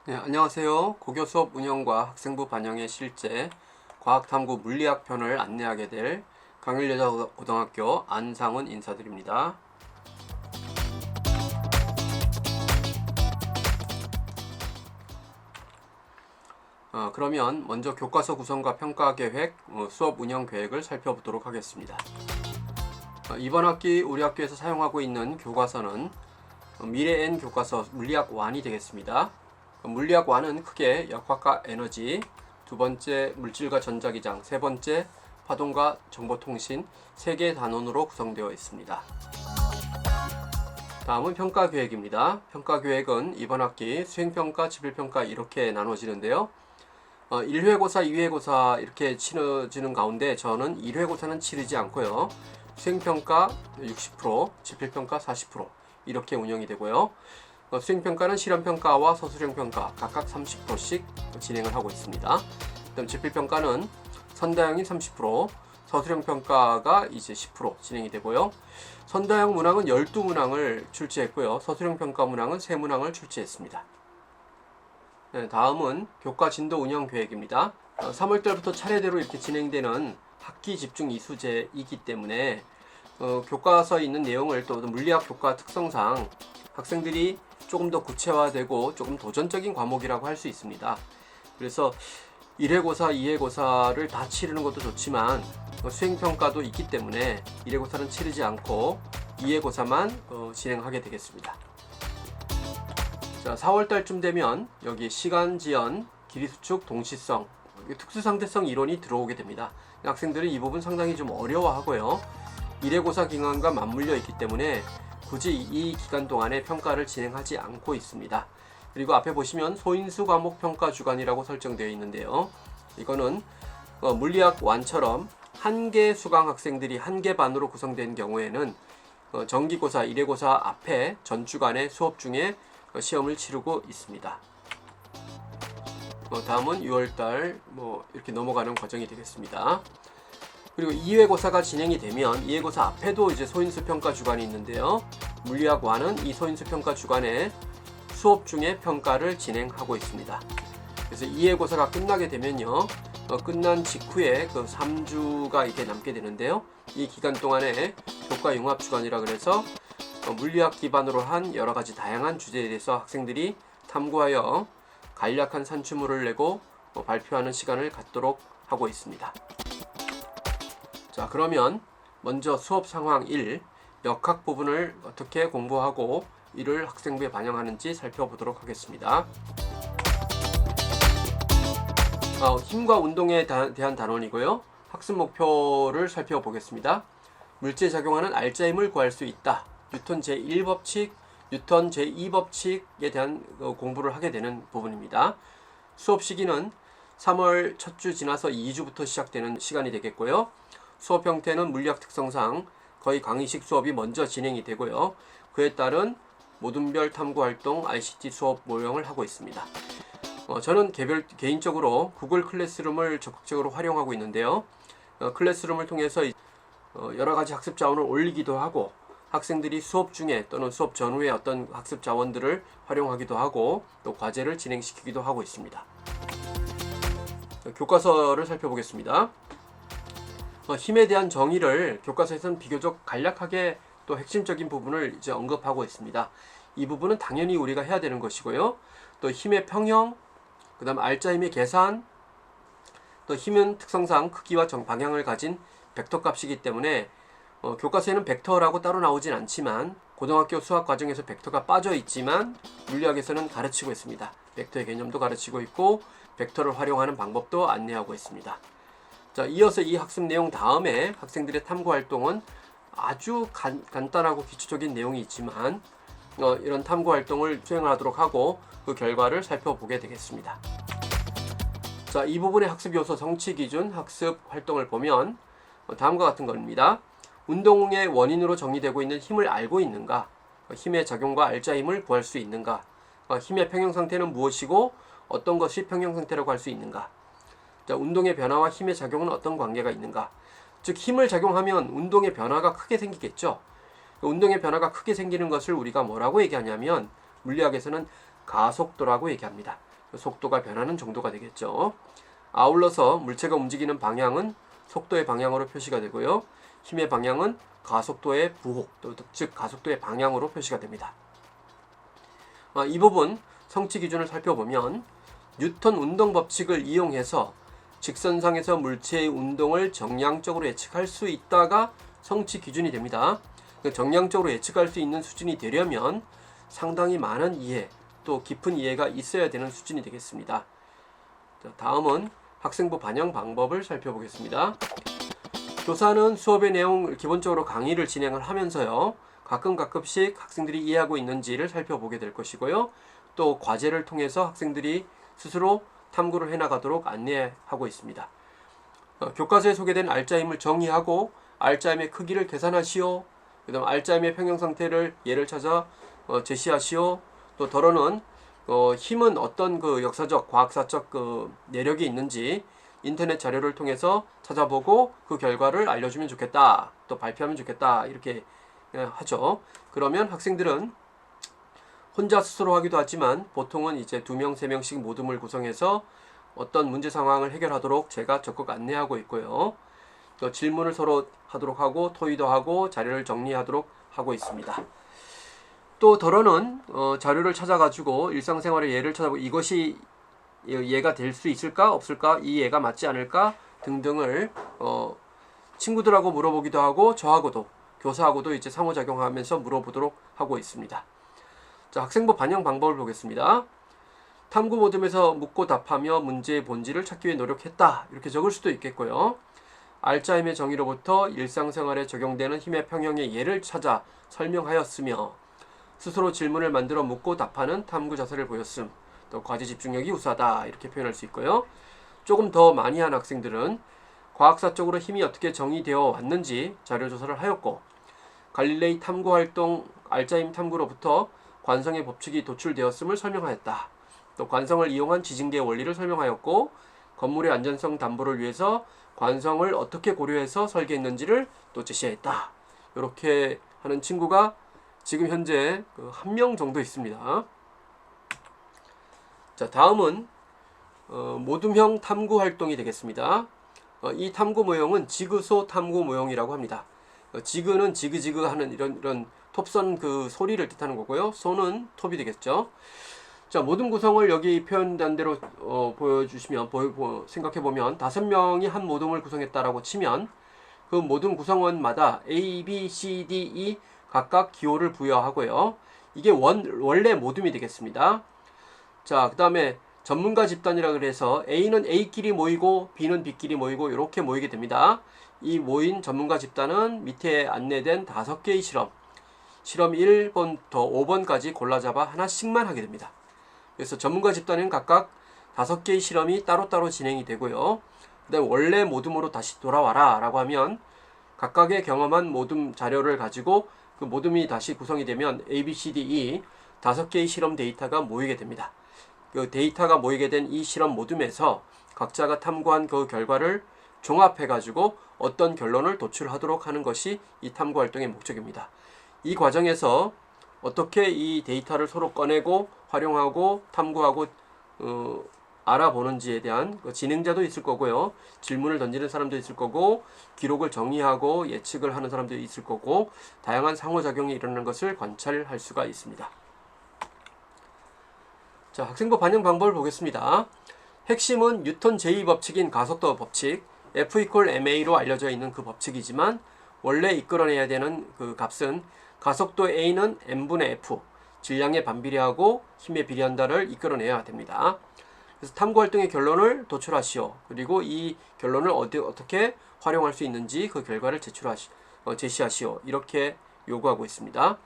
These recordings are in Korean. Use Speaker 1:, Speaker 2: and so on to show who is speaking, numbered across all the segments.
Speaker 1: 네, 안녕하세요. 고교 수업 운영과 학생부 반영의 실제 과학탐구 물리학 편을 안내하게 될 강일여자고등학교 안상훈 인사드립니다. 그러면 먼저 교과서 구성과 평가 계획, 수업 운영 계획을 살펴보도록 하겠습니다. 이번 학기 우리 학교에서 사용하고 있는 교과서는 미래 N 교과서 물리학 1이 되겠습니다. 물리학 1은 크게 역학과 에너지, 두 번째 물질과 전자기장, 세 번째 파동과 정보통신, 3개의 단원으로 구성되어 있습니다. 다음은 평가 계획입니다. 평가 계획은 이번 학기 수행평가, 지필평가 이렇게 나눠지는데요. 1회고사, 2회고사 이렇게 치러지는 가운데 저는 1회고사는 치르지 않고요. 수행평가 60%, 지필평가 40% 이렇게 운영이 되고요. 수행평가는 실험평가와 서술형평가 각각 30%씩 진행을 하고 있습니다. 그다음 지필평가는 선다형이 30%, 서술형평가가 이제 10% 진행이 되고요. 선다형 문항은 12문항을 출제했고요. 서술형평가 문항은 3문항을 출제했습니다. 네, 다음은 교과 진도 운영 계획입니다. 3월달부터 차례대로 이렇게 진행되는 학기 집중 이수제이기 때문에 교과서에 있는 내용을 또 물리학 교과 특성상 학생들이 조금 더 구체화되고 조금 도전적인 과목이라고 할 수 있습니다. 그래서 1회고사, 2회고사를 다 치르는 것도 좋지만 수행평가도 있기 때문에 1회고사는 치르지 않고 2회고사만 진행하게 되겠습니다. 자, 4월달쯤 되면 여기 시간 지연, 길이 수축, 동시성, 특수상대성 이론이 들어오게 됩니다. 학생들은 이 부분 상당히 좀 어려워하고요. 1회고사 기간과 맞물려 있기 때문에 굳이 이 기간 동안에 평가를 진행하지 않고 있습니다. 그리고 앞에 보시면 소인수 과목 평가 주간이라고 설정되어 있는데요. 이거는 물리학 1처럼 한 개 수강 학생들이 한 개 반으로 구성된 경우에는 정기고사, 1회고사 앞에 전 주간의 수업 중에 시험을 치르고 있습니다. 다음은 6월달 이렇게 넘어가는 과정이 되겠습니다. 그리고 2회고사가 진행이 되면 2회고사 앞에도 이제 소인수 평가 주간이 있는데요. 물리학 1은 이 소인수 평가 주간에 수업 중에 평가를 진행하고 있습니다. 그래서 2회고사가 끝나게 되면요. 끝난 직후에 그 3주가 이렇게 남게 되는데요. 이 기간 동안에 교과 융합 주간이라 그래서 물리학 기반으로 한 여러 가지 다양한 주제에 대해서 학생들이 탐구하여 간략한 산출물을 내고 발표하는 시간을 갖도록 하고 있습니다. 자, 그러면 먼저 수업 상황 1, 역학 부분을 어떻게 공부하고 이를 학생부에 반영하는지 살펴보도록 하겠습니다. 힘과 운동에 대한 단원이고요. 학습 목표를 살펴보겠습니다. 물질에 작용하는 알자힘을 구할 수 있다. 뉴턴 제1법칙, 뉴턴 제2법칙에 대한 공부를 하게 되는 부분입니다. 수업 시기는 3월 첫 주 지나서 2주부터 시작되는 시간이 되겠고요. 수업 형태는 물리학 특성상 거의 강의식 수업이 먼저 진행이 되고요. 그에 따른 모든별 탐구활동 ICT 수업 모형을 하고 있습니다. 저는 개인적으로 구글 클래스룸을 적극적으로 활용하고 있는데요. 클래스룸을 통해서 여러 가지 학습 자원을 올리기도 하고 학생들이 수업 중에 또는 수업 전후에 어떤 학습 자원들을 활용하기도 하고 또 과제를 진행시키기도 하고 있습니다. 교과서를 살펴보겠습니다. 힘에 대한 정의를 교과서에서는 비교적 간략하게 또 핵심적인 부분을 이제 언급하고 있습니다. 이 부분은 당연히 우리가 해야 되는 것이고요. 또 힘의 평형, 그 다음 알자힘의 계산, 또 힘은 특성상 크기와 방향을 가진 벡터 값이기 때문에 교과서에는 벡터라고 따로 나오진 않지만 고등학교 수학 과정에서 벡터가 빠져 있지만 물리학에서는 가르치고 있습니다. 벡터의 개념도 가르치고 있고 벡터를 활용하는 방법도 안내하고 있습니다. 자, 이어서 이 학습 내용 다음에 학생들의 탐구 활동은 아주 간단하고 기초적인 내용이 있지만 이런 탐구 활동을 수행하도록 하고 그 결과를 살펴보게 되겠습니다. 자, 이 부분의 학습 요소 성취 기준 학습 활동을 보면 다음과 같은 겁니다. 운동의 원인으로 정의되고 있는 힘을 알고 있는가? 힘의 작용과 알자힘을 구할 수 있는가? 힘의 평형 상태는 무엇이고 어떤 것이 평형 상태라고 할 수 있는가? 자, 운동의 변화와 힘의 작용은 어떤 관계가 있는가? 즉 힘을 작용하면 운동의 변화가 크게 생기겠죠. 운동의 변화가 크게 생기는 것을 우리가 뭐라고 얘기하냐면 물리학에서는 가속도라고 얘기합니다. 속도가 변하는 정도가 되겠죠. 아울러서 물체가 움직이는 방향은 속도의 방향으로 표시가 되고요. 힘의 방향은 가속도의 부호, 즉 가속도의 방향으로 표시가 됩니다. 이 부분 성취 기준을 살펴보면 뉴턴 운동 법칙을 이용해서 직선상에서 물체의 운동을 정량적으로 예측할 수 있다가 성취 기준이 됩니다. 정량적으로 예측할 수 있는 수준이 되려면 상당히 많은 이해, 또 깊은 이해가 있어야 되는 수준이 되겠습니다. 자, 다음은 학생부 반영 방법을 살펴보겠습니다. 교사는 수업의 내용을 기본적으로 강의를 진행을 하면서요, 가끔씩 학생들이 이해하고 있는지를 살펴보게 될 것이고요. 또 과제를 통해서 학생들이 스스로 탐구를 해나가도록 안내하고 있습니다. 교과서에 소개된 알짜임을 정의하고 알짜임의 크기를 계산하시오. 그 다음 알짜임의 평형 상태를 예를 찾아 제시하시오. 또 더러는 힘은 어떤 그 역사적, 과학사적 그 내력이 있는지 인터넷 자료를 통해서 찾아보고 그 결과를 알려주면 좋겠다. 또 발표하면 좋겠다. 이렇게 하죠. 그러면 학생들은 혼자 스스로 하기도 하지만 보통은 이제 2명, 3명씩 모둠을 구성해서 어떤 문제 상황을 해결하도록 제가 적극 안내하고 있고요. 또 질문을 서로 하도록 하고 토의도 하고 자료를 정리하도록 하고 있습니다. 또 더러는 자료를 찾아가지고 일상생활의 예를 찾아보고 이것이 예가 될 수 있을까 없을까, 이 예가 맞지 않을까 등등을 친구들하고 물어보기도 하고 저하고도 교사하고도 이제 상호작용하면서 물어보도록 하고 있습니다. 자, 학생부 반영 방법을 보겠습니다. 탐구 모둠에서 묻고 답하며 문제의 본질을 찾기 위해 노력했다. 이렇게 적을 수도 있겠고요. 알짜임의 정의로부터 일상생활에 적용되는 힘의 평형의 예를 찾아 설명하였으며 스스로 질문을 만들어 묻고 답하는 탐구 자세를 보였음. 또 과제 집중력이 우수하다. 이렇게 표현할 수 있고요. 조금 더 많이 한 학생들은 과학사적으로 힘이 어떻게 정의되어 왔는지 자료조사를 하였고 갈릴레이 탐구활동 알짜임 탐구로부터 관성의 법칙이 도출되었음을 설명하였다. 또 관성을 이용한 지진계의 원리를 설명하였고 건물의 안전성 담보를 위해서 관성을 어떻게 고려해서 설계했는지를 또 제시했다. 이렇게 하는 친구가 지금 현재 1명 정도 있습니다. 자, 다음은 모둠형 탐구 활동이 되겠습니다. 이 탐구 모형은 지그소 탐구 모형이라고 합니다. 지그는 지그지그 하는 이런 톱선 그 소리를 뜻하는 거고요. 소는 톱이 되겠죠. 자, 모둠 구성을 여기 표현된 대로 보여주시면 생각해 보면 5명이 한 모둠을 구성했다라고 치면 그 모둠 구성원마다 A, B, C, D, E 각각 기호를 부여하고요. 이게 원래 모둠이 되겠습니다. 자, 그 다음에 전문가 집단이라 그래서 A는 A끼리 모이고 B는 B끼리 모이고 이렇게 모이게 됩니다. 이 모인 전문가 집단은 밑에 안내된 5개의 실험 1번부터 5번까지 골라잡아 하나씩만 하게 됩니다. 그래서 전문가 집단은 각각 5개의 실험이 따로따로 진행이 되고요. 그 다음에 원래 모둠으로 다시 돌아와라 라고 하면 각각의 경험한 모둠 자료를 가지고 그 모둠이 다시 구성이 되면 A, B, C, D, E 5개의 실험 데이터가 모이게 됩니다. 그 데이터가 모이게 된 이 실험 모둠에서 각자가 탐구한 그 결과를 종합해 가지고 어떤 결론을 도출하도록 하는 것이 이 탐구 활동의 목적입니다. 이 과정에서 어떻게 이 데이터를 서로 꺼내고 활용하고 탐구하고 알아보는지에 대한 진행자도 있을 거고요. 질문을 던지는 사람도 있을 거고 기록을 정리하고 예측을 하는 사람도 있을 거고 다양한 상호작용이 일어나는 것을 관찰할 수가 있습니다. 자, 학생부 반영 방법을 보겠습니다. 핵심은 뉴턴 제2법칙인 가속도 법칙 F=ma로 알려져 있는 그 법칙이지만 원래 이끌어내야 되는 그 값은 가속도 a는 m분의 f 질량에 반비례하고 힘에 비례한다를 이끌어내야 됩니다. 그래서 탐구활동의 결론을 도출하시오. 그리고 이 결론을 어떻게 활용할 수 있는지 그 결과를 제시하시오. 이렇게 요구하고 있습니다.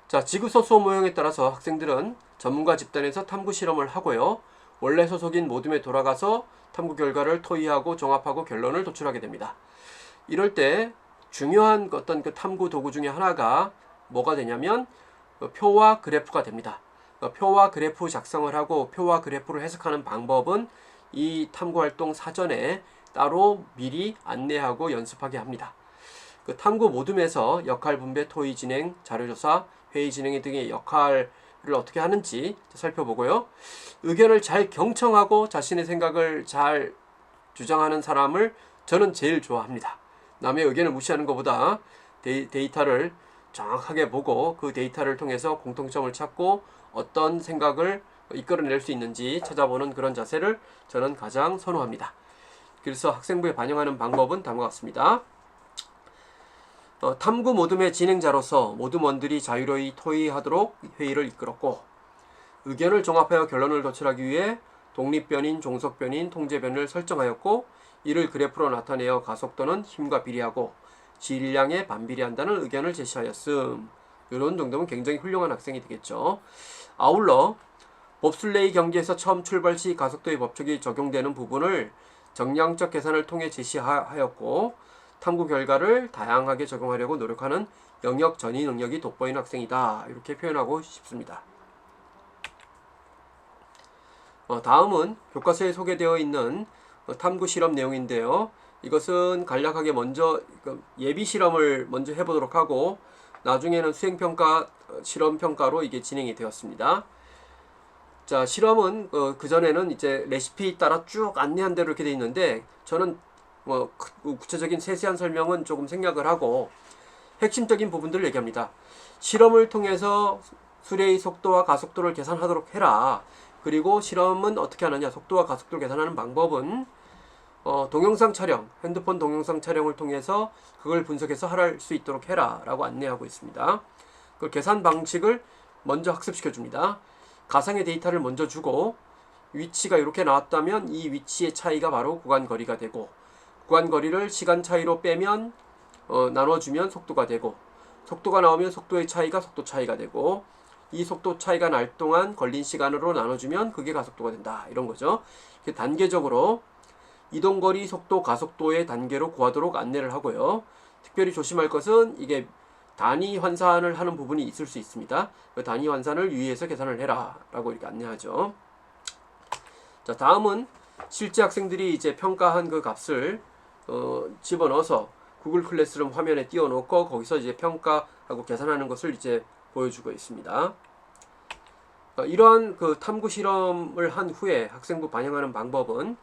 Speaker 1: 자, 지그소 수업 모형에 따라서 학생들은 전문가 집단에서 탐구 실험을 하고요. 원래 소속인 모둠에 돌아가서 탐구 결과를 토의하고 종합하고 결론을 도출하게 됩니다. 이럴 때 중요한 어떤 그 탐구 도구 중에 하나가 뭐가 되냐면 표와 그래프가 됩니다. 표와 그래프 작성을 하고 표와 그래프를 해석하는 방법은 이 탐구활동 사전에 따로 미리 안내하고 연습하게 합니다. 그 탐구 모둠에서 역할 분배, 토의 진행, 자료조사, 회의 진행 등의 역할 어떻게 하는지 살펴보고요. 의견을 잘 경청하고 자신의 생각을 잘 주장하는 사람을 저는 제일 좋아합니다. 남의 의견을 무시하는 것보다 데이터를 정확하게 보고 그 데이터를 통해서 공통점을 찾고 어떤 생각을 이끌어낼 수 있는지 찾아보는 그런 자세를 저는 가장 선호합니다. 그래서 학생부에 반영하는 방법은 다음과 같습니다. 탐구 모둠의 진행자로서 모둠원들이 자유로이 토의하도록 회의를 이끌었고, 의견을 종합하여 결론을 도출하기 위해 독립변인, 종속변인, 통제변을 설정하였고, 이를 그래프로 나타내어 가속도는 힘과 비례하고 질량에 반비례한다는 의견을 제시하였음. 이런 정도면 굉장히 훌륭한 학생이 되겠죠. 아울러 봅슬레이 경기에서 처음 출발 시 가속도의 법칙이 적용되는 부분을 정량적 계산을 통해 제시하였고, 탐구 결과를 다양하게 적용하려고 노력하는 영역 전이 능력이 돋보이는 학생이다. 이렇게 표현하고 싶습니다. 다음은 교과서에 소개되어 있는 탐구 실험 내용인데요. 이것은 간략하게 먼저 예비 실험을 먼저 해보도록 하고 나중에는 수행평가, 실험평가로 이게 진행이 되었습니다. 자, 실험은 그전에는 이제 레시피 따라 쭉 안내한 대로 이렇게 되어 있는데, 저는 구체적인 세세한 설명은 조금 생략을 하고 핵심적인 부분들을 얘기합니다. 실험을 통해서 수레의 속도와 가속도를 계산하도록 해라. 그리고 실험은 어떻게 하느냐, 속도와 가속도를 계산하는 방법은 동영상 촬영, 핸드폰 동영상 촬영을 통해서 그걸 분석해서 할 수 있도록 해라 라고 안내하고 있습니다. 그 계산 방식을 먼저 학습시켜 줍니다. 가상의 데이터를 먼저 주고 위치가 이렇게 나왔다면 이 위치의 차이가 바로 구간거리가 되고, 구간거리를 시간 차이로 빼면 나눠주면 속도가 되고, 속도가 나오면 속도의 차이가 속도 차이가 되고, 이 속도 차이가 날 동안 걸린 시간으로 나눠주면 그게 가속도가 된다. 이런 거죠. 단계적으로 이동거리, 속도, 가속도의 단계로 구하도록 안내를 하고요. 특별히 조심할 것은 이게 단위 환산을 하는 부분이 있을 수 있습니다. 그 단위 환산을 유의해서 계산을 해라 라고 이렇게 안내하죠. 자, 다음은 실제 학생들이 이제 평가한 그 값을 집어넣어서 구글 클래스룸 화면에 띄워놓고 거기서 이제 평가하고 계산하는 것을 이제 보여주고 있습니다. 이러한 그 탐구 실험을 한 후에 학생부 반영하는 방법은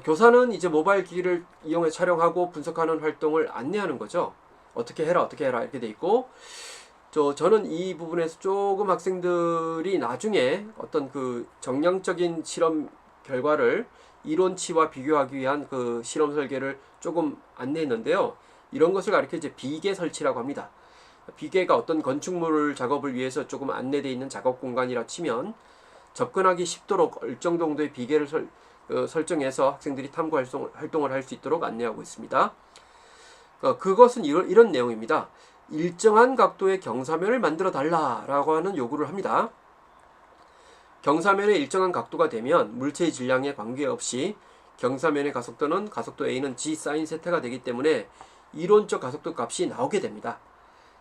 Speaker 1: 교사는 이제 모바일 기기를 이용해 촬영하고 분석하는 활동을 안내하는 거죠. 어떻게 해라 이렇게 돼 있고, 저는 이 부분에서 조금 학생들이 나중에 어떤 그 정량적인 실험 결과를 이론치와 비교하기 위한 그 실험 설계를 조금 안내했는데요. 이런 것을 가리켜 이제 비계 설치라고 합니다. 비계가 어떤 건축물 작업을 위해서 조금 안내되어 있는 작업 공간이라 치면 접근하기 쉽도록 일정 정도의 비계를 설정해서 학생들이 탐구 활동을 할 수 있도록 안내하고 있습니다. 그것은 이런 내용입니다. 일정한 각도의 경사면을 만들어 달라라고 하는 요구를 합니다. 경사면의 일정한 각도가 되면 물체의 질량에 관계없이 경사면의 가속도는 가속도 A는 G 사인 세타가 되기 때문에 이론적 가속도 값이 나오게 됩니다.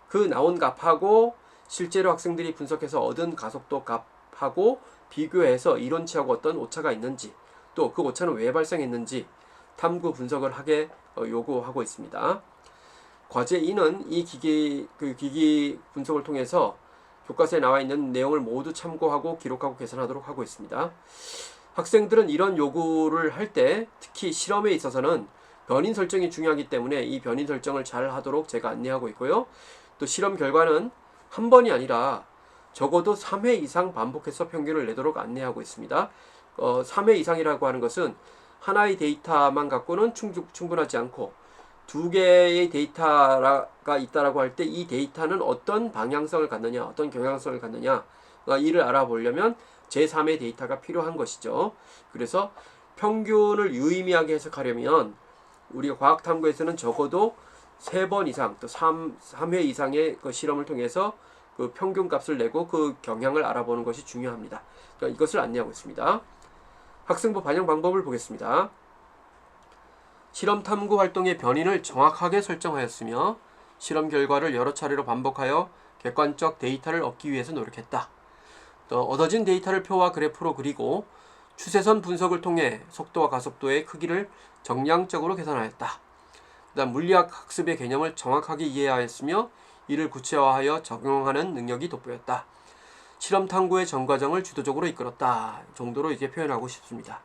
Speaker 1: 그 나온 값하고 실제로 학생들이 분석해서 얻은 가속도 값하고 비교해서 이론치하고 어떤 오차가 있는지, 또 그 오차는 왜 발생했는지 탐구 분석을 하게 요구하고 있습니다. 과제 2는 이 기기 분석을 통해서 교과서에 나와 있는 내용을 모두 참고하고 기록하고 계산하도록 하고 있습니다. 학생들은 이런 요구를 할 때 특히 실험에 있어서는 변인 설정이 중요하기 때문에 이 변인 설정을 잘 하도록 제가 안내하고 있고요. 또 실험 결과는 한 번이 아니라 적어도 3회 이상 반복해서 평균을 내도록 안내하고 있습니다. 3회 이상이라고 하는 것은 하나의 데이터만 갖고는 충분하지 않고 두 개의 데이터가 있다라고 할 때 이 데이터는 어떤 방향성을 갖느냐, 어떤 경향성을 갖느냐, 이를 알아보려면 제3의 데이터가 필요한 것이죠. 그래서 평균을 유의미하게 해석하려면 우리가 과학탐구에서는 적어도 3번 이상, 또 3회 이상의 그 실험을 통해서 그 평균 값을 내고 그 경향을 알아보는 것이 중요합니다. 그러니까 이것을 안내하고 있습니다. 학생부 반영 방법을 보겠습니다. 실험 탐구 활동의 변인을 정확하게 설정하였으며 실험 결과를 여러 차례로 반복하여 객관적 데이터를 얻기 위해서 노력했다. 또 얻어진 데이터를 표와 그래프로 그리고 추세선 분석을 통해 속도와 가속도의 크기를 정량적으로 계산하였다. 그다음 물리학 학습의 개념을 정확하게 이해하였으며 이를 구체화하여 적용하는 능력이 돋보였다. 실험 탐구의 전 과정을 주도적으로 이끌었다 정도로 이제 표현하고 싶습니다.